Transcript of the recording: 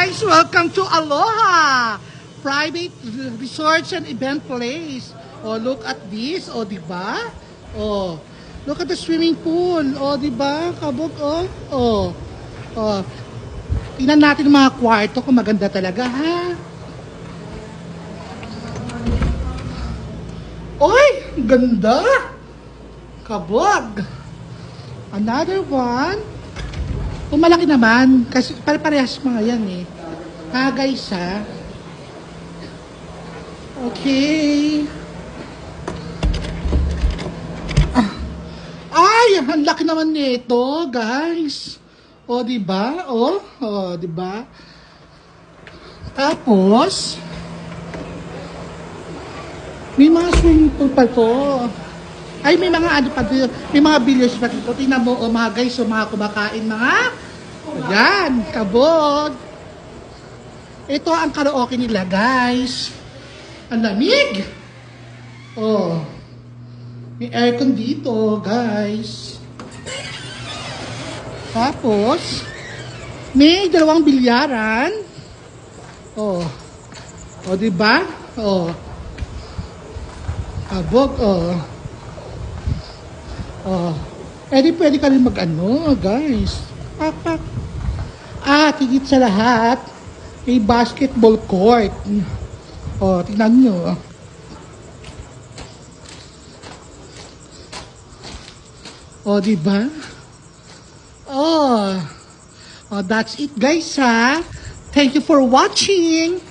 guys! Welcome to Aloha! Private resorts and event place. Oh, look at this. Oh, diba? Oh, look at the swimming pool. Oh, diba? Kabog, oh. Oh. Oh. Tingnan natin yung mga kwarto kung maganda talaga, ha? Oy! Ganda! Kabog! Another one. Kung malaki naman, kasi pare-parehas mga yan eh. Ha guys ha? Okay. Ay, ang laki naman nito, guys. O, diba? O, diba? Tapos, may mga swimming pool pa to. Ay, may mga ano pa dito. May mga billiards pa dito. Tingnan mo, mga guys, mga kumakain, mga yan, kabog. Ito ang karaoke nila, guys. Ang lamig. Oh. May aircon dito, guys. Tapos, may dalawang bilyaran. Oh. Oh, diba? Oh. Kabog, oh. Oh. Pwede ka rin mag-ano, guys. Pak. At higit sa lahat, may basketball court. Oh, tingnan nyo. Oh, diba? Oh, that's it guys ha. Thank you for watching.